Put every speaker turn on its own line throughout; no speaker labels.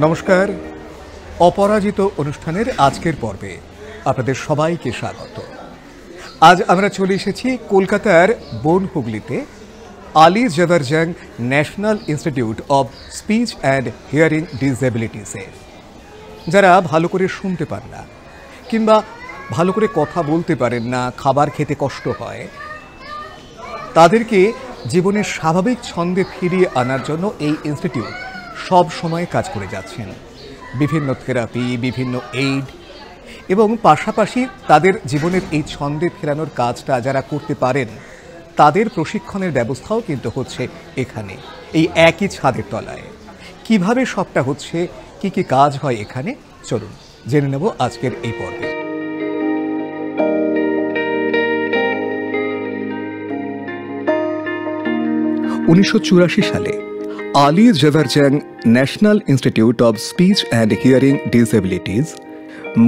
নমস্কার, অপরাজিত অনুষ্ঠানের আজকের পর্বে আপনাদের সবাইকে স্বাগত। আজ আমরা চলে এসেছি কলকাতার বনহুগলিতে Ali Jafar Jung national institute of speech and hearing ডিসএবিলিটিসে। যারা ভালো করে শুনতে পান না কিংবা ভালো করে কথা বলতে পারেন না, খাবার খেতে কষ্ট হয়, তাদেরকে জীবনের স্বাভাবিক ছন্দে ফিরিয়ে আনার জন্য এই ইনস্টিটিউট সব সময় কাজ করে যাচ্ছেন। বিভিন্ন থেরাপি, বিভিন্ন এইড এবং পাশাপাশি তাদের জীবনের এই ছন্দে ফেরানোর কাজটা যারা করতে পারেন তাদের প্রশিক্ষণের ব্যবস্থাও কিন্তু হচ্ছে এখানে, এই একই ছাদের তলায়। কিভাবে সবটা হচ্ছে, কি কি কাজ হয় এখানে, চলুন জেনে নেব আজকের এই পর্বে। '84 সালে Ali Jafar Jung national institute of speech and hearing disabilities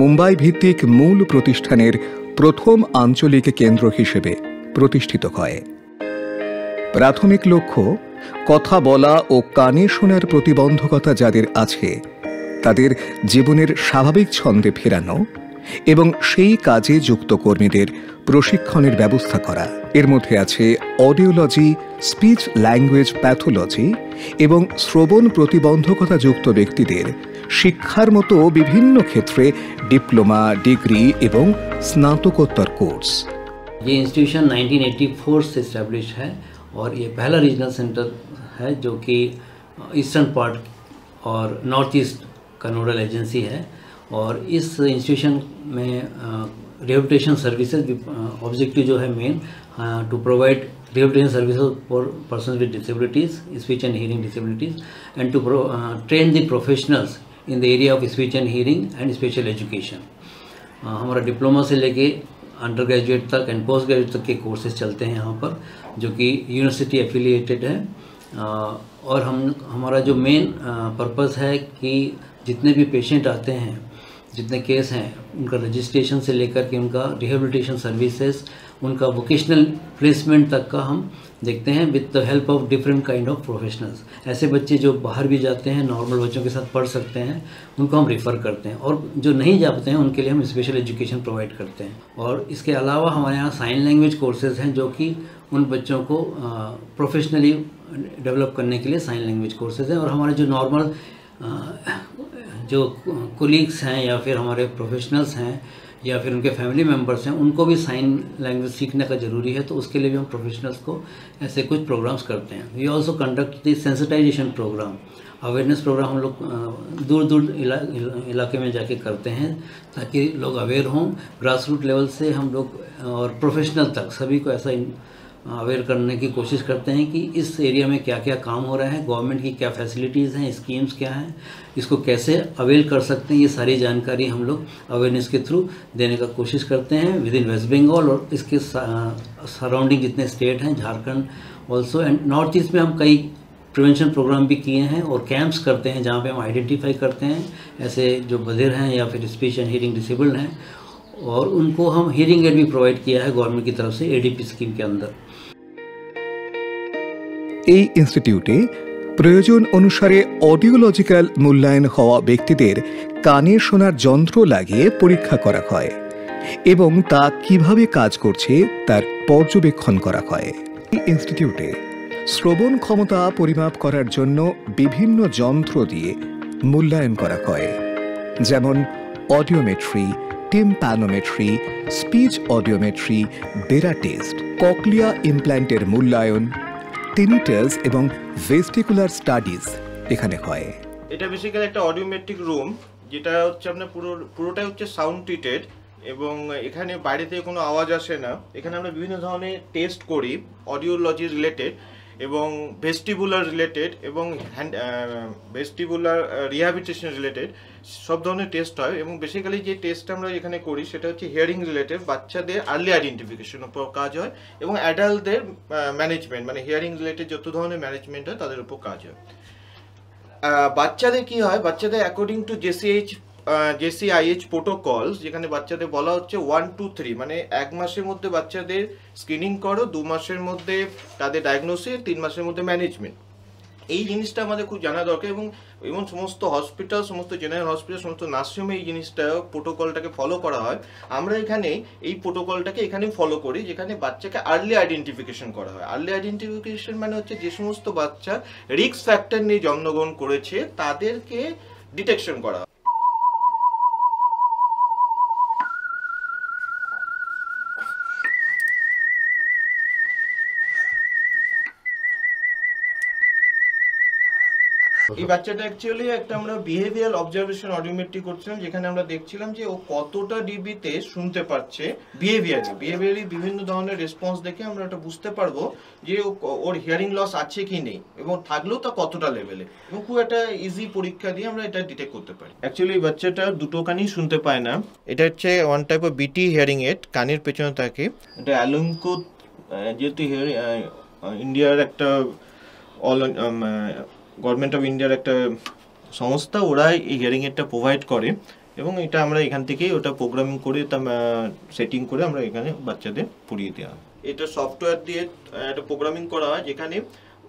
Mumbai ভিত্তিক মূল প্রতিষ্ঠানের প্রথম আঞ্চলিক কেন্দ্র হিসেবে প্রতিষ্ঠিত হয়। প্রাথমিক লক্ষ্য কথা বলা ও কানে শোনার প্রতিবন্ধকতা যাদের আছে তাদের জীবনের স্বাভাবিক ছন্দে ফেরানো এবং সেই কাজে যুক্ত কর্মীদের প্রশিক্ষণের ব্যবস্থা করা। এর মধ্যে আছে অডিওলজি, স্পিচ ল্যাঙ্গুয়েজ প্যাথোলজি এবং শ্রবণ প্রতিবন্ধকতা যুক্ত ব্যক্তিদের শিক্ষার মতো বিভিন্ন ক্ষেত্রে ডিপ্লোমা, ডিগ্রি এবং স্নাতকোত্তর कोर्स।
ये इंस्टीट्यूशन 1984 से इस्टेब्लिश है और ये पहला रीजनल सेंटर है जो कि ईस्टर्न पार्ट और नॉर्थ ईस्ट का नोडल एजेंसी है। और इस इंस्टीट्यूशन में रिहेबिलिटेशन सर्विसेज ऑब्जेक्टिव जो है main to provide rehabilitation services for person with disabilities, speech and hearing disabilities and to train the professionals in the area of speech and hearing and special education. हमारा diploma से लेके under graduate तक and post graduate तक के courses चलते हैं यहाँ पर, जो कि यूनिवर्सिटी एफिलिएटेड है। और हमारा जो मेन पर्पस है कि जितने भी पेशेंट आते हैं, जितने केस हैं, उनका रजिस्ट्रेशन से लेकर के उनका रिहेबिलिटेशन सर्विसेज, उनका वोकेशनल प्लेसमेंट तक का हम देखते हैं with the help of different kind of professionals. ऐसे बच्चे जो बाहर भी जाते हैं, नॉर्मल बच्चों के साथ पढ़ सकते हैं, उनको हम रेफ़र करते हैं। और जो नहीं जाते हैं उनके लिए हम स्पेशल एजुकेशन प्रोवाइड करते हैं। और इसके अलावा हमारे यहाँ साइन लैंग्वेज कोर्सेज हैं जो कि उन बच्चों को प्रोफेशनली डेवलप करने के लिए साइन लैंग्वेज कोर्सेज हैं। और हमारे जो नॉर्मल जो कोलीग्स हैं या फिर हमारे प्रोफेशनल्स हैं या फिर उनके फैमिली मेम्बर्स हैं, उनको भी साइन लैंग्वेज सीखने का ज़रूरी है, तो उसके लिए भी हम प्रोफेशनल्स को ऐसे कुछ प्रोग्राम्स करते हैं। We also conduct the sensitization program, awareness program हम लोग दूर दूर इलाके में जाके करते हैं ताकि लोग अवेयर हों। ग्रास रूट लेवल से हम लोग और प्रोफेशनल तक सभी को ऐसा अवेयर करने की कोशिश करते हैं कि इस एरिया में क्या क्या काम हो रहा है, गवर्नमेंट की क्या फैसिलिटीज़ हैं, स्कीम्स क्या हैं, इसको कैसे अवेल कर सकते हैं, ये सारी जानकारी हम लोग अवेयरनेस के थ्रू देने का कोशिश करते हैं विद इन वेस्ट बंगाल और इसके सराउंडिंग जितने स्टेट हैं, Jharkhand also and north east में हम कई प्रिवेंशन प्रोग्राम भी किए हैं और कैंप्स करते हैं जहाँ पे हम आइडेंटिफाई करते हैं ऐसे जो बधिर हैं या फिर स्पीच एंड हियरिंग डिसेबल्ड हैं, और उनको हम हियरिंग एड भी प्रोवाइड किया है गवर्नमेंट की तरफ से एडीपी स्कीम के अंदर।
এই ইনস্টিটিউটে প্রয়োজন অনুসারে অডিওলজিক্যাল মূল্যায়ন হওয়া ব্যক্তিদের কানে শোনার যন্ত্র লাগিয়ে পরীক্ষা করা হয় এবং তা কিভাবে কাজ করছে তার পর্যবেক্ষণ করা হয়। এই ইনস্টিটিউটে শ্রবণ ক্ষমতা পরিমাপ করার জন্য বিভিন্ন যন্ত্র দিয়ে মূল্যায়ন করা হয়, যেমন audiometry, tympanometry, speech audiometry, BERA test, cochlea ইমপ্ল্যান্টের মূল্যায়ন, টিনিটাস এবং ভেস্টিকুলার স্টাডিজ এখানে হয়।
এটা বেসিক্যালি একটা অডিওমেট্রিক রুম, যেটা হচ্ছে আপনার পুরোটাই হচ্ছে সাউন্ড ট্রিটেড এবং এখানে বাইরে থেকে কোনো আওয়াজ আসে না। এখানে আমরা বিভিন্ন ধরনের টেস্ট করি, অডিওলজি রিলেটেড এবং ভেস্টিবুলার রিলেটেড এবং ভেস্টিবুলার রিহ্যাবিলিটেশন রিলেটেড সব ধরনের টেস্ট হয়। এবং বেসিক্যালি যে টেস্টটা আমরা এখানে করি সেটা হচ্ছে হিয়ারিং রিলেটেড, বাচ্চাদের আর্লি আইডেন্টিফিকেশন উপর কাজ হয় এবং অ্যাডাল্টদের ম্যানেজমেন্ট, মানে হিয়ারিং রিলেটেড যত ধরনের ম্যানেজমেন্ট হয় তাদের উপর কাজ হয়। বাচ্চাদের কি হয়, বাচ্চাদের অ্যাকর্ডিং টু জেসিএইচ JCIH প্রোটোকল, যেখানে বাচ্চাদের বলা হচ্ছে 1 2 3, মানে 1 মাসের মধ্যে বাচ্চাদের স্ক্রিনিং করো, 2 মাসের মধ্যে তাদের ডায়াগনোসিস, 3 মাসের মধ্যে ম্যানেজমেন্ট। এই জিনিসটা আমাদের খুব জানা দরকার, এবং সমস্ত হসপিটাল, সমস্ত জেনারেল হসপিটাল, সমস্ত নার্সিংহোমে এই জিনিসটা প্রোটোকলটাকে ফলো করা হয়। আমরা এখানে এই প্রোটোকলটাকে এখানে ফলো করি, যেখানে বাচ্চাকে আর্লি আইডেন্টিফিকেশন করা হয়। আর্লি আইডেন্টিফিকেশন মানে হচ্ছে যে সমস্ত বাচ্চা রিস্ক ফ্যাক্টর নিয়ে জন্মগ্রহণ করেছে তাদেরকে ডিটেকশন করা হয়। এই বাচ্চাটা অ্যাকচুয়ালি একটা আমরা বিহেভিয়ার অবজারভেশন অডিওমেট্রি করছিলাম, যেখানে আমরা দেখছিলাম যে ও কতটা ডিবিতে শুনতে পাচ্ছে। বিহেভিয়ারি বিভিন্ন ধরনের রেসপন্স দেখে আমরা এটা বুঝতে পারবো যে ওর হিয়ারিং লস আছে কি নেই, এবং থাকলেও তা কতটা লেভেলে, এবং খুব একটা ইজি পরীক্ষা দিয়ে আমরা এটা ডিটেক্ট করতে পারি। অ্যাকচুয়ালি এই বাচ্চাটা দুটো কানই শুনতে পায় না। এটা হচ্ছে ওয়ান টাইপ অফ বিটি হিয়ারিং এড, কানের পেছনে থাকে। এটা অ্যালুমকো, যেহেতু ইন্ডিয়ার একটা গভর্নমেন্ট অফ ইন্ডিয়ার একটা সংস্থা, ওরা এই হিয়ারিং এডটা প্রোভাইড করে, এবং এটা আমরা এখান থেকেই ওটা প্রোগ্রামিং করে সেটিং করে আমরা এখানে বাচ্চাদের পড়িয়ে দেওয়া হয়। এটা সফটওয়্যার দিয়ে একটা প্রোগ্রামিং করা হয়, যেখানে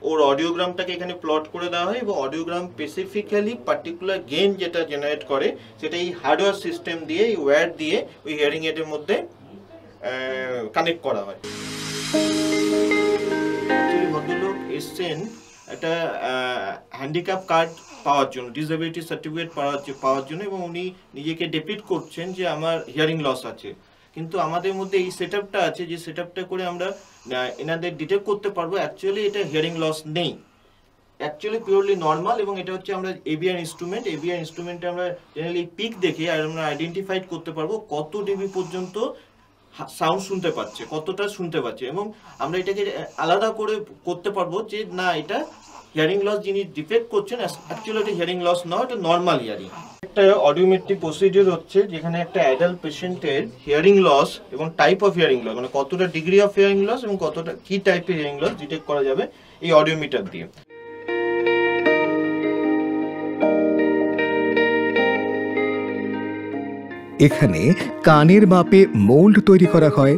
ওর অডিওগ্রামটাকে এখানে প্লট করে দেওয়া হয়, এবং অডিওগ্রাম স্পেসিফিক্যালি পার্টিকুলার গেন যেটা জেনারেট করে সেটা এই হার্ডওয়্যার সিস্টেম দিয়ে, এই ওয়্যার দিয়ে ওই হিয়ারিং এডের মধ্যে কানেক্ট করা হয়। ভদ্রলোক এসছেন একটা হ্যান্ডিক্যাপ কার্ড পাওয়ার জন্য, ডিসএবিলিটি সার্টিফিকেট পাওয়ার জন্য, এবং উনি নিজেকে ডেপিট করছেন যে আমার হিয়ারিং লস আছে। কিন্তু আমাদের মধ্যে এই সেটআপটা আছে, যে সেটআপটা করে আমরা এনাদের ডিটেক্ট করতে পারবো অ্যাকচুয়ালি এটা হিয়ারিং লস নেই, অ্যাকচুয়ালি পিওরলি নর্মাল। এবং এটা হচ্ছে আমরা এবিআর ইনস্ট্রুমেন্টে আমরা জেনারেলি পিক দেখে আর আমরা আইডেন্টিফাইড করতে পারবো কত ডিবি পর্যন্ত সাউন্ড শুনতে পাচ্ছে, কতটা শুনতে পাচ্ছে, এবং আমরা এটাকে আলাদা করে করতে পারবো যে না, এটা হিয়ারিং লস যিনি ডিফেক্ট করছেন অ্যাকচুয়ালি এটা হিয়ারিং লস নয়, এটা নর্মাল হিয়ারিং। একটা অডিওমেট্রিক প্রসিডিউর হচ্ছে, যেখানে একটা অ্যাডাল্ট পেশেন্টের হিয়ারিং লস এবং টাইপ অফ হিয়ারিং লস, মানে কতটা ডিগ্রি অফ হিয়ারিং লস এবং কতটা কি টাইপের হিয়ারিং লস ডিটেক্ট করা যাবে এই অডিওমিটার দিয়ে।
এখানে কানের মাপে মোল্ড তৈরি করা হয়,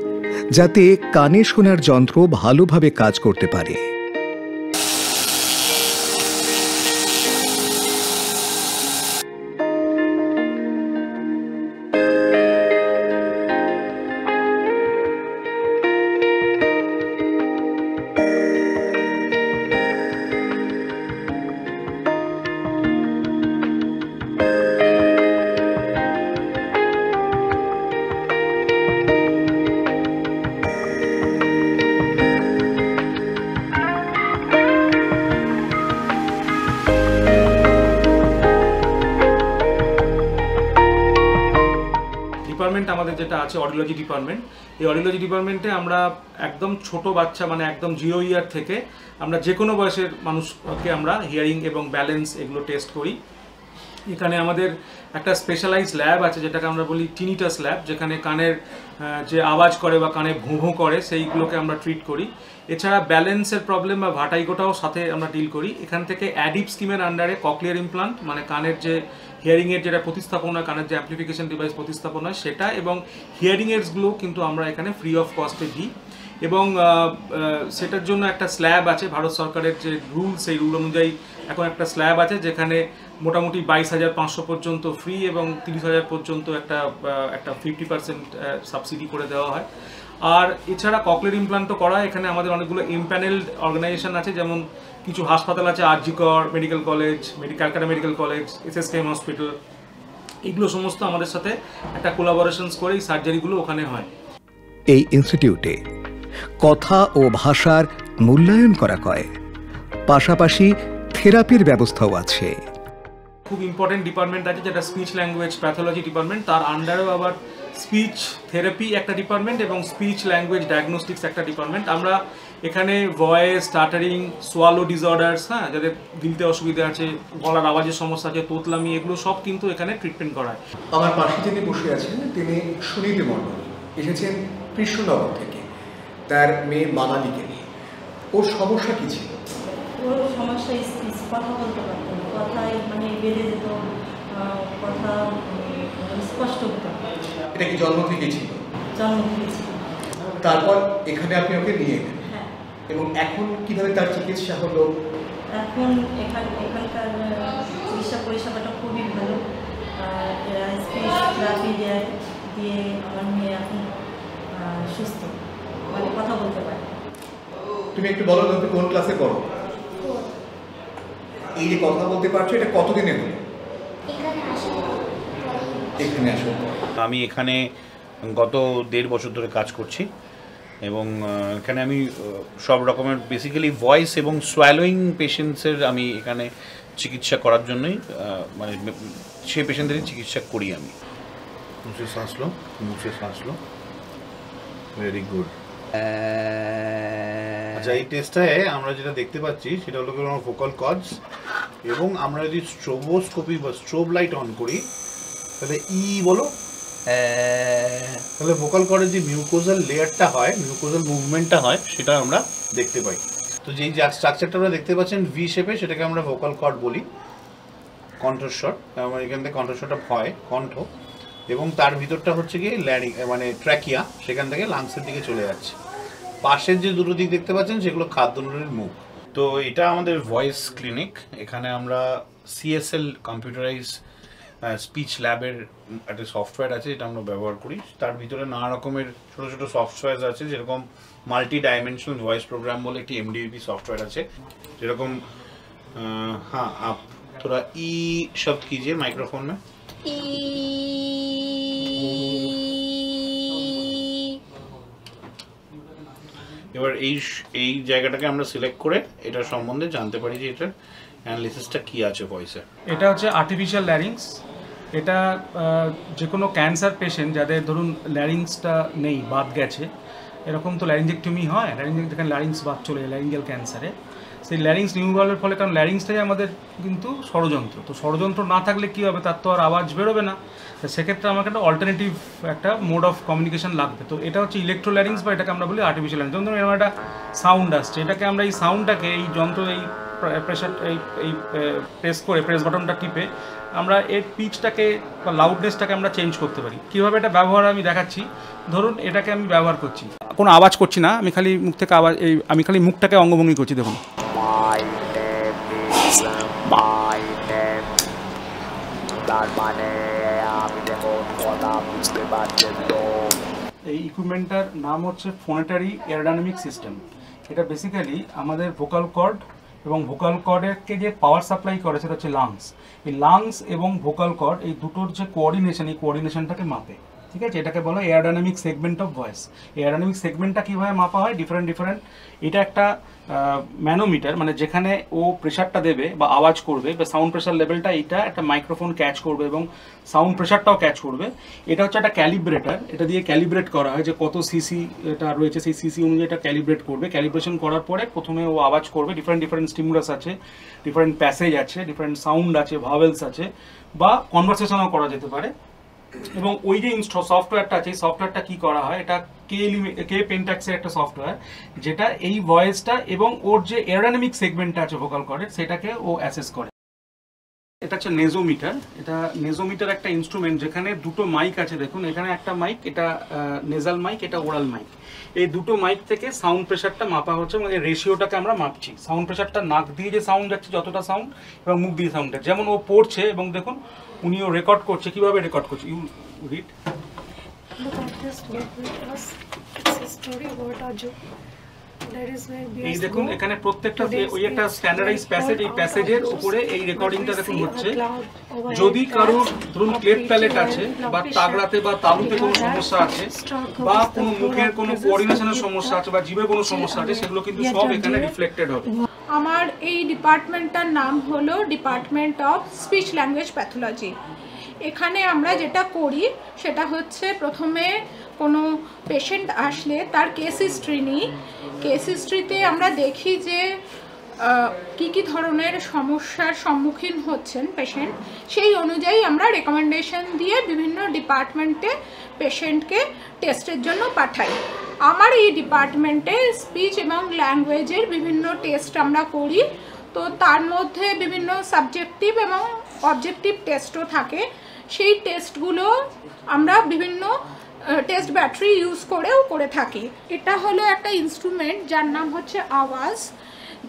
যাতে কানে শোনার যন্ত্র ভালোভাবে কাজ করতে পারে।
ডিপার্টমেন্ট আমাদের যেটা আছে অডিওলজি ডিপার্টমেন্ট, এই অডিওলজি ডিপার্টমেন্টে আমরা একদম ছোট বাচ্চা, মানে একদম 0 ইয়ার থেকে আমরা যে কোনো বয়সের মানুষকে আমরা হিয়ারিং এবং ব্যালেন্স এগুলো টেস্ট করি। এখানে আমাদের একটা স্পেশালাইজ ল্যাব আছে, যেটাকে আমরা বলি টিনিটাস ল্যাব, যেখানে কানের যে আওয়াজ করে বা কানে ভোঁ ভোঁ করে সেইগুলোকে আমরা ট্রিট করি। এছাড়া ব্যালেন্সের প্রবলেম বা ভাটাইগোটাও সাথে আমরা ডিল করি। এখান থেকে অ্যাডিপ স্কিমের আন্ডারে ককলিয়ার ইমপ্লান্ট, মানে কানের যে হিয়ারিংয়ের যেটা প্রতিস্থাপন হয়, কানের যে অ্যাম্প্লিফিকেশন ডিভাইস প্রতিস্থাপন হয় সেটা, এবং হিয়ারিং এইডসগুলো কিন্তু আমরা এখানে ফ্রি অফ কস্টে দিই। এবং সেটার জন্য একটা স্ল্যাব আছে, ভারত সরকারের যে রুল, সেই রুল অনুযায়ী এখন একটা স্ল্যাব আছে, যেখানে মোটামুটি 22,500 পর্যন্ত ফ্রি এবং 30,000 পর্যন্ত একটা 50% সাবসিডি করে দেওয়া হয়। আর এছাড়া ককলিয়ার ইমপ্লান্টও করা হয়। এখানে আমাদের অনেকগুলো ইমপ্যানেলড অর্গানাইজেশন আছে, যেমন কিছু হাসপাতাল আছে, আরজি কর medical college, Calcutta medical college, SSKM hospital, এগুলো সমস্ত আমাদের সাথে একটা কোলাবোরেশনস করে এই সার্জারিগুলো ওখানে হয়।
এই ইনস্টিটিউটে কথা ও ভাষার মূল্যায়ন করা হয়, পাশাপাশি থেরাপির ব্যবস্থাও আছে।
খুব ইম্পর্টেন্ট ডিপার্টমেন্ট আছে যেটা স্পিচ ল্যাঙ্গুয়েজ প্যাথোলজি ডিপার্টমেন্ট, তার আন্ডারেও আবার স্পিচ থেরাপি একটা ডিপার্টমেন্ট এবং স্পিচ ল্যাঙ্গুয়েজ ডায়াগনস্টিক্স একটা ডিপার্টমেন্ট। আমরা এখানে ভয়েস, স্টাটারিং, সোয়ালো ডিসঅর্ডার্স, যাদের গিলতে অসুবিধা আছে, গলার আওয়াজের সমস্যা আছে, তোতলামি, এগুলো সব কিন্তু এখানে ট্রিটমেন্ট করা হয়।
আমার পাশে যিনি বসে আছেন তিনি সুনীতি মণ্ডল, এসেছেন কৃষ্ণনগর থেকে, তার মেয়ে মানালিকে নিয়ে। ওর সমস্যা কি ছিল?
ওর সমস্যা স্পিচ, কথা বলতে পারতো, কথায় মানে বেড়ে যেত, কথা স্পষ্ট হতো।
এটা কি জন্ম থেকে ছিল?
জন্ম থেকে ছিল।
তারপর এখানে আপনি ওকে নিয়ে এলেন,
হ্যাঁ।
এবং এখন কিভাবে তার চিকিৎসা হলো?
এখন এখানকার চিকিৎসা পরিষেবাটা খুবই ভালো। এরা স্পিচ থেরাপি দিয়ে আমার মেয়ে এখন সুস্থ, মানে কথা বলতে পারে।
তুমি একটু বলো তুমি কোন ক্লাসে পড়ো? এই যে কথা বলতে পারছো, এটা কতদিনে হলো? এখানে আসো।
আমি এখানে গত 1.5 বছর ধরে কাজ করছি, এবং এখানে আমি সব রকমের বেসিক্যালি ভয়েস এবং সোয়ালোয়িং পেশেন্টসের আমি এখানে চিকিৎসা করার জন্যই, মানে সেই পেশেন্টদেরই চিকিৎসা করি আমি। মুছে শ্বাস লো, ভেরি গুড। আচ্ছা, এই টেস্টটায় আমরা যেটা দেখতে পাচ্ছি সেটা হলো ভোকাল কর্ডস, এবং আমরা যদি স্ট্রোবোস্কোপি বা স্ট্রোব লাইট অন করি তাহলে বলো, তাহলে ভোকাল কর্ডের যে মিউকোজাল লেয়ারটা হয়, মিউকোজাল মুভমেন্টটা হয়, সেটা আমরা দেখতে পাই। তো যেই স্ট্রাকচারটা আমরা দেখতে পাচ্ছেন ভি শেপে, সেটাকে আমরা ভোকাল কর্ড বলি, কণ্ঠস্বর। আমার এখান থেকে কণ্ঠস্বরটা হয় কণ্ঠ, এবং তার ভিতরটা হচ্ছে গিয়ে মানে ট্র্যাকিয়া, সেখান থেকে লাংসের দিকে চলে যাচ্ছে। পাশের যে দুটো দিক দেখতে পাচ্ছেন সেগুলো খাদ্যনলীর মুখ। তো এটা আমাদের ভয়েস ক্লিনিক। এখানে আমরা CSL কম্পিউটারাইজ স্পিচ ল্যাবের একটা সফটওয়্যার আছে, যেটা আমরা ব্যবহার করি। তার ভিতরে নানা রকমের ছোটো ছোটো সফটওয়্যার আছে, যেরকম মাল্টি ডাইমেনশনাল ভয়েস প্রোগ্রাম বলে একটি MDVP সফটওয়্যার আছে, যেরকম হ্যাঁ আপ थोड़ा शब्द कीजिए माइक्रोफोन में। এবার এই জায়গাটাকে আমরা সিলেক্ট করে এটার সম্বন্ধে জানতে পারি যে এটার অ্যানালিসিসটা কি আছে ভয়েসে।
এটা হচ্ছে আর্টিফিশিয়াল ল্যারিংস। এটা যে কোনো ক্যান্সার পেশেন্ট যাদের ধরুন ল্যারিংসটা নেই, বাদ গেছে, এরকম তো ল্যারিঞ্জেক্টমি হয়, যেখানে ল্যারিংস বাদ চলে যায় ল্যারিঞ্জিয়াল ক্যান্সারে, সেই ল্যারিংস রিমুভালের ফলে, কারণ ল্যারিংসটাই আমাদের কিন্তু ষড়যন্ত্র, তো ষড়যন্ত্র না থাকলে কী হবে, তার তো আর আওয়াজ বেরোবে না। তো সেক্ষেত্রে আমাকে একটা অল্টারনেটিভ একটা মোড অফ কমিউনিকেশন লাগবে। তো এটা হচ্ছে ইলেকট্রো ল্যারিংস, বা এটাকে আমরা বলি আর্টিফিশিয়াল ল্যারিংস। যেমন এরকম একটা সাউন্ড আসছে, এটাকে আমরা এই সাউন্ডটাকে এই যন্ত্র এই প্রেশার এই প্রেস বাটনটা টিপে আমরা এর পিচটাকে বা লাউডনেসটাকে আমরা চেঞ্জ করতে পারি। কীভাবে এটা ব্যবহার আমি দেখাচ্ছি। ধরুন এটাকে আমি ব্যবহার করছি, কোনো আওয়াজ করছি না, আমি খালি মুখ থেকে আওয়াজ, আমি খালি মুখটাকে অঙ্গভঙ্গি করছি। দেখুন, এই ইকুইপমেন্টটার নাম হচ্ছে ফোনেটারি এরোডাইনামিক সিস্টেম। এটা বেসিক্যালি আমাদের ভোকাল কর্ড এবং ভোকাল কর্ডেরকে যে পাওয়ার সাপ্লাই করে সেটা হচ্ছে লাংস। এই লাংস এবং ভোকাল কর্ড এই দুটোর যে কোঅর্ডিনেশন, এই কোঅর্ডিনেশনটাকে মাপে। ঠিক আছে, এটাকে বলা হয় এয়ারডাইনামিক সেগমেন্ট অফ ভয়েস। এয়ারডাইনামিক সেগমেন্টটা কীভাবে মাপা হয়, ডিফারেন্ট এটা একটা ম্যানোমিটার, মানে যেখানে ও প্রেশারটা দেবে বা আওয়াজ করবে বা সাউন্ড প্রেশার লেভেলটা, এইটা একটা মাইক্রোফোন ক্যাচ করবে এবং সাউন্ড প্রেশারটাও ক্যাচ করবে। এটা হচ্ছে একটা ক্যালিব্রেটার, এটা দিয়ে ক্যালিব্রেট করা হয় যে কত সিসি এটা রয়েছে, সেই সিসি অনুযায়ী এটা ক্যালিব্রেট করবে। ক্যালিব্রেশন করার পরে প্রথমে ও আওয়াজ করবে, ডিফারেন্ট স্টিমুলাস আছে, ডিফারেন্ট প্যাসেজ আছে, ডিফারেন্ট সাউন্ড আছে, ভাওয়েলস আছে, বা কনভারসেশনও করা যেতে পারে। এবং ওই যে সফটওয়্যারটা আছে, এই সফটওয়্যারটা কী করা হয়, এটা কে পেন্টাক্সের একটা সফটওয়্যার, যেটা এই ভয়েসটা এবং ওর যে এরোডাইনামিক সেগমেন্টটা আছে ভোকাল কর্ডের, সেটাকে ও অ্যাসেস করে। এটা হচ্ছে নেজোমিটার। এটা নেজোমিটার একটা ইনস্ট্রুমেন্ট, যেখানে দুটো মাইক আছে। দেখুন এখানে একটা মাইক, এটা নেজাল মাইক, এটা ওরাল মাইক। এই দুটো মাইক থেকে সাউন্ড প্রেশারটা মাপা হচ্ছে, মানে রেশিওটাকে আমরা মাপছি। সাউন্ড প্রেশারটা নাক দিয়ে যে সাউন্ড যাচ্ছে যতটা সাউন্ড, এবং মুখ দিয়ে সাউন্ড যাচ্ছে। যেমন ও পড়ছে এবং দেখুন উনিও রেকর্ড করছে। কিভাবে রেকর্ড করছে, ইউ রিড। এই দেখুন এখানে প্রত্যেকটা ওই একটা স্ট্যান্ডার্ডাইজ প্যাসেজ, এই প্যাসেজের উপরে এই রেকর্ডিংটা দেখুন হচ্ছে। যদি কারো ধরুন ক্লেপ প্যালেট আছে, বা তাগড়াতে বা তালুতে কোনো সমস্যা আছে, বা কোনো মুখের কোনো কোঅর্ডিনেশনের সমস্যা আছে, বা জিভে কোনো সমস্যা আছে, সেগুলো কিন্তু সব এখানে রিফ্লেক্টেড হবে।
আমার এই ডিপার্টমেন্টটার নাম হলো department of speech language pathology. এখানে আমরা যেটা করি সেটা হচ্ছে, প্রথমে কোনো পেশেন্ট আসলে তার কেস হিস্ট্রি নিই। কেস হিস্ট্রিতে আমরা দেখি যে কী ধরনের সমস্যার সম্মুখীন হচ্ছেন পেশেন্ট, সেই অনুযায়ী আমরা রেকমেন্ডেশন দিয়ে বিভিন্ন ডিপার্টমেন্টে পেশেন্টকে টেস্টের জন্য পাঠাই। আমার এই ডিপার্টমেন্টে স্পিচ এবং ল্যাঙ্গুয়েজের বিভিন্ন টেস্ট আমরা করি। তো তার মধ্যে বিভিন্ন সাবজেক্টিভ এবং অবজেক্টিভ টেস্টও থাকে। সেই টেস্টগুলো আমরা বিভিন্ন টেস্ট ব্যাটারি ইউজ করেও করে থাকি। এটা হলো একটা ইনস্ট্রুমেন্ট যার নাম হচ্ছে আওয়াজ।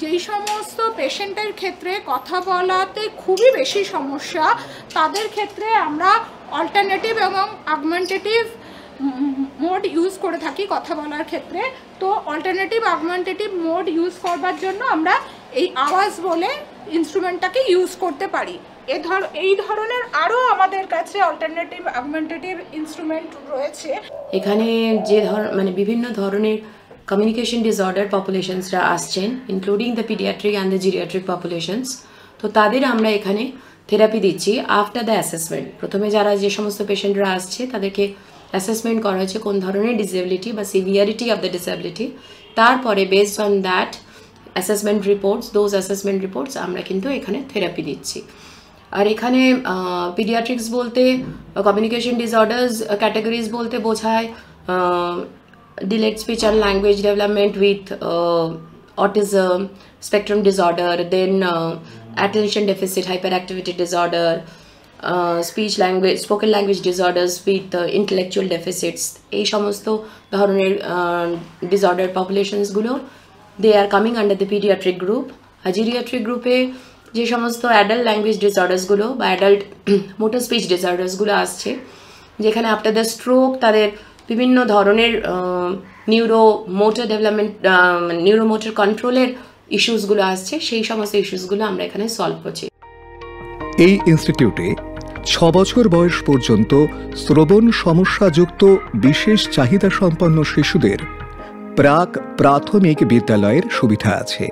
যেই সমস্ত পেশেন্টের ক্ষেত্রে কথা বলাতে খুবই বেশি সমস্যা, তাদের ক্ষেত্রে আমরা অল্টারনেটিভ এবং অগমেন্টেটিভ মোড ইউজ করে থাকি কথা বলার ক্ষেত্রে। তো অল্টারনেটিভ অগমেন্টেটিভ মোড ইউজ করবার জন্য আমরা এই আওয়াজ বলে ইনস্ট্রুমেন্টটাকে ইউজ করতে পারি। এই ধরনের আরও আমাদের কাছে অল্টারনেটিভ অগমেন্টেটিভ ইনস্ট্রুমেন্ট রয়েছে।
এখানে যে মানে বিভিন্ন ধরনের কমিউনিকেশন ডিসঅর্ডার পপুলেশনসরা আসছেন, including the paediatric and the geriatric populations. তো তাদের আমরা এখানে থেরাপি দিচ্ছি আফটার দ্য অ্যাসেসমেন্ট। প্রথমে যারা যে সমস্ত পেশেন্টরা আসছে তাদেরকে অ্যাসেসমেন্ট করা হয়েছে কোন ধরনের ডিসেবিলিটি বা সিভিয়ারিটি অফ দ্য ডিসেবিলিটি। তারপরে based on that assessment reports, those assessment reports আমরা কিন্তু এখানে থেরাপি দিচ্ছি। আর এখানে পিডিয়াট্রিক্স বলতে কমিউনিকেশন ডিসঅর্ডার্স ক্যাটাগরিজ বলতে বোঝায় delayed speech and language development with autism spectrum disorder, then attention deficit hyperactivity disorder, speech language spoken language disorders with intellectual deficits. এই সমস্ত ধরনের disorder populations গুলো they are coming under the pediatric group. R geriatric গ্রুপে যে সমস্ত adult language ডিসঅর্ডার্সগুলো বা adult motor speech ডিসঅর্ডার্সগুলো আসছে, যেখানে আফটার দ্য স্ট্রোক তাদের বিভিন্ন ধরনের নিউরোমোটর ডেভেলপমেন্ট নিউরোমোটর কন্ট্রোলের ইস্যুসগুলো আসছে, সেই সমস্ত ইস্যুসগুলো আমরা এখানে সলভ করছি।
এই ইনস্টিটিউটে 6 বছর বয়স পর্যন্ত শ্রবণ সমস্যাযুক্ত বিশেষ চাহিদা সম্পন্ন শিশুদের প্রাথমিক বিদ্যালয়ের সুবিধা আছে।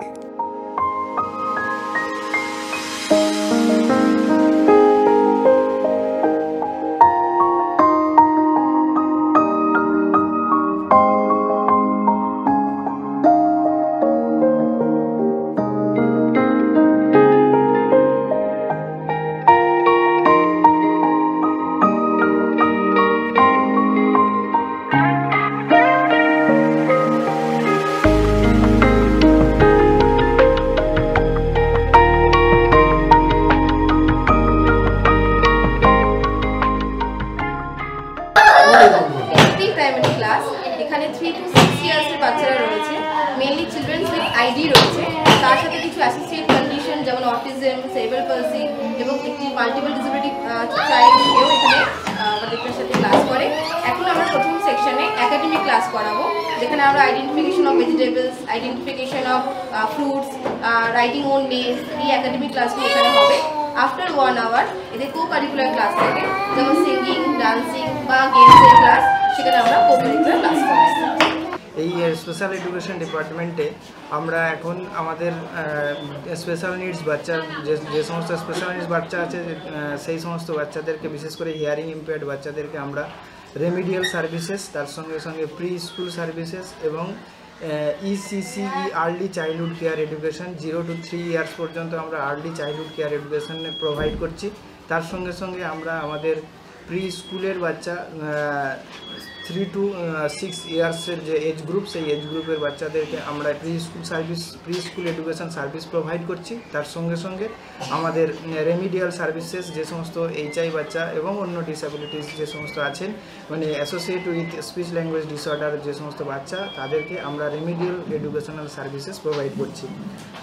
প্রাইমারি ক্লাস, এখানে 3 to 6 ইয়ার্সের বাচ্চারা রয়েছে, মেইনলি চিলড্রেন্স উইথ আইডি রয়েছে, তার সাথে কিছু অ্যাসোসিয়েট কন্ডিশন যেমন অটিজম, সেরেব্রাল পালসি এবং একটি মাল্টিপল ডিসেবিলিটি চাইল্ডকেও এখানে আমাদের সাথে ক্লাস করে। এখন আমরা প্রথম সেকশনে একাডেমিক ক্লাস করাবো, যেখানে আমরা identification of vegetables, identification of fruits, writing own names, এই একাডেমিক ক্লাসগুলো এখানে হবে। আফটার 1 আওয়ার এদের কো কারিকুলার ক্লাস থাকে, যেমন সিঙ্গিং, ডান্সিং বা গেমসের ক্লাস, সেখানে আমরা কো কারিকুলার ক্লাস করি।
এই স্পেশাল এডুকেশন ডিপার্টমেন্টে আমরা এখন আমাদের স্পেশাল নিডস বাচ্চা যে সমস্ত স্পেশাল নিডস বাচ্চা আছে সেই সমস্ত বাচ্চাদেরকে, বিশেষ করে হিয়ারিং ইম্পেয়ার্ড বাচ্চাদেরকে আমরা রেমিডিয়াল সার্ভিসেস, তার সঙ্গে সঙ্গে প্রি স্কুল সার্ভিসেস এবং ECCE early childhood care education 0 to 3 years পর্যন্ত আমরা early childhood care education provide করছি। তার সঙ্গে সঙ্গে আমরা আমাদের প্রি স্কুলের বাচ্চা 3 to 6 ইয়ার্সের যে এজ গ্রুপ, সেই এজ গ্রুপের বাচ্চাদেরকে আমরা pre school education service provide করছি। তার সঙ্গে সঙ্গে আমাদের রেমিডিয়াল সার্ভিসেস যে সমস্ত HI বাচ্চা এবং অন্য ডিসেবিলিটিস যে সমস্ত আছেন, মানে associate with speech language disorder যে সমস্ত বাচ্চা, তাদেরকে আমরা রেমিডিয়াল এডুকেশনাল সার্ভিসেস প্রোভাইড করছি।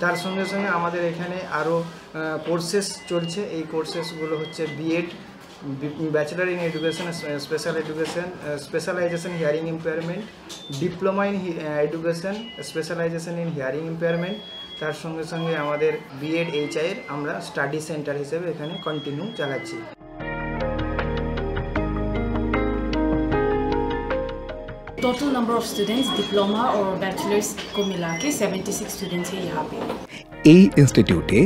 তার সঙ্গে সঙ্গে আমাদের এখানে আরও কোর্সেস চলছে। এই কোর্সেসগুলো হচ্ছে B.Ed, Bachelor in Education, Special Education, Specialization in Hearing Impairment, Diploma in Education, Specialization in Hearing Impairment, তার সঙ্গে সঙ্গে আমাদের B.Ed HI এর আমরা স্টাডি সেন্টার হিসেবে এখানে কন্টিনিউ চালাচ্ছি।
Total number of students, diploma or bachelor's को मिला के 76 students है यहाँ पे।
এই ইনস্টিটিউটে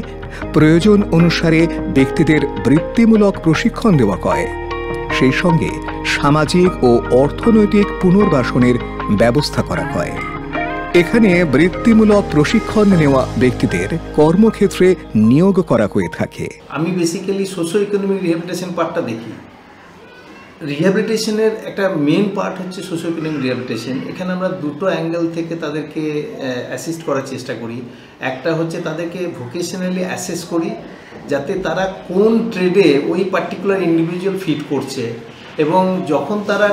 প্রয়োজন অনুসারে ব্যক্তিদের বৃত্তিমূলক প্রশিক্ষণ দেওয়া হয়, সেই সঙ্গে সামাজিক ও অর্থনৈতিক পুনর্বাসনের ব্যবস্থা করা হয়। এখানে বৃত্তিমূলক প্রশিক্ষণ নেওয়া ব্যক্তিদের কর্মক্ষেত্রে নিয়োগ করা হয়ে থাকে।
আমি বেসিক্যালি সোশ্যাল ইকোনমিক রিহ্যাবিলিটেশন পার্টটা দেখি, রিহ্যাবিলিটেশনের একটা মেন পার্ট হচ্ছে সোশিও ইকোনমিক রিহ্যাবিলিটেশন। এখানে আমরা দুটো অ্যাঙ্গেল থেকে তাদেরকে অ্যাসিস্ট করার চেষ্টা করি। একটা হচ্ছে তাদেরকে ভোকেশনালি অ্যাসেস করি, যাতে তারা কোন ট্রেডে ওই পার্টিকুলার ইন্ডিভিজুয়াল ফিট করছে, এবং যখন তারা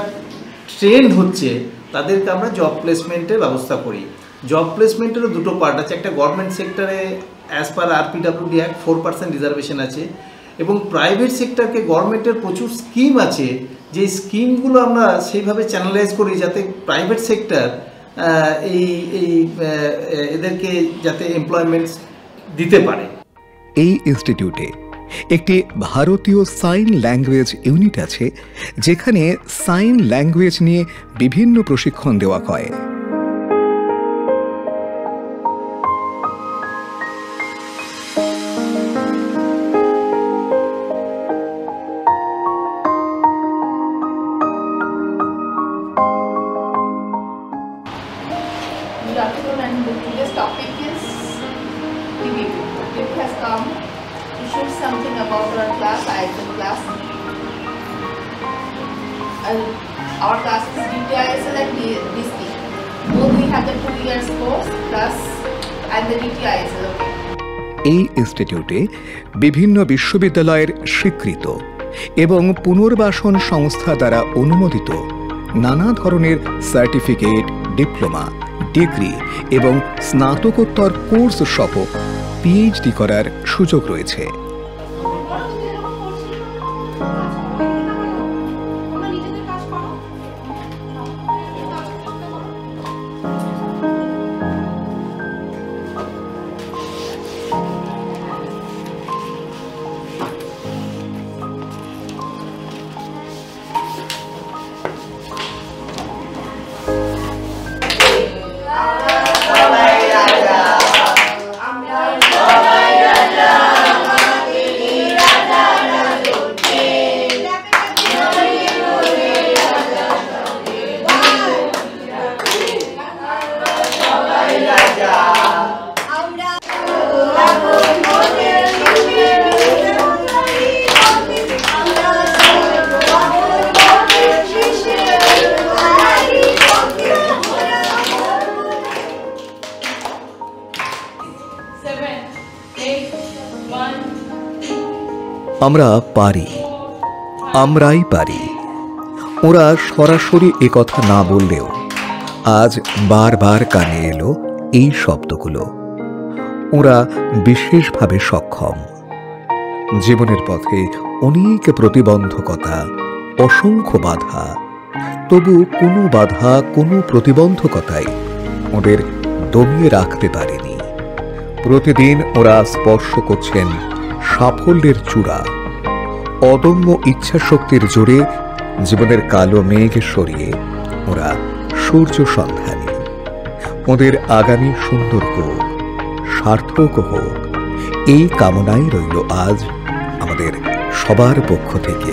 ট্রেন্ড হচ্ছে তাদেরকে আমরা জব প্লেসমেন্টের ব্যবস্থা করি। জব প্লেসমেন্টেরও দুটো পার্ট আছে। একটা গভর্নমেন্ট সেক্টরে as per RPWD act 4% reservation আছে, এবং প্রাইভেট সেক্টরকে গভর্নমেন্টের প্রচুর স্কিম আছে, যে স্কিমগুলো আমরা সেইভাবে চ্যানেলাইজ করি যাতে প্রাইভেট সেক্টর এদেরকে যাতে এমপ্লয়মেন্ট দিতে পারে।
এই ইনস্টিটিউটে একটি ভারতীয় সাইন ল্যাঙ্গুয়েজ ইউনিট আছে, যেখানে সাইন ল্যাঙ্গুয়েজ নিয়ে বিভিন্ন প্রশিক্ষণ দেওয়া হয়।
Good afternoon, and the previous topic is DBP. DBP has come to share something about our class, ISL class. Our class is DTISL and DSP. Both we have the 2 years course plus and the DTISL.
এই ইনস্টিটিউটে বিভিন্ন বিশ্ববিদ্যালয়ের স্বীকৃত এবং পুনর্বাসন সংস্থা দ্বারা অনুমোদিত নানা ধরনের সার্টিফিকেট, ডিপ্লোমা, ডিগ্রি এবং স্নাতকোত্তর কোর্স সহ PhD করার সুযোগ রয়েছে। আমরা পারি, আমরাই পারি। ওরা সরাসরি একথা না বললেও আজ বারবার কানে এলো এই শব্দগুলো। ওরা বিশেষভাবে সক্ষম। জীবনের পথে অনেক প্রতিবন্ধকতা, অসংখ্য বাধা, তবু কোনো বাধা, কোনো প্রতিবন্ধকতাই ওদের দমিয়ে রাখতে পারেনি। প্রতিদিন ওরা স্পর্শ করছেন সাফল্যের চূড়া। অদম্য ইচ্ছাশক্তির জোরে জীবনের কালো মেঘ সরিয়ে ওরা সূর্য সন্ধানী। ওদের আগামী সুন্দর হোক, সার্থক হোক, এই কামনাই রইল আজ আমাদের সবার পক্ষ থেকে।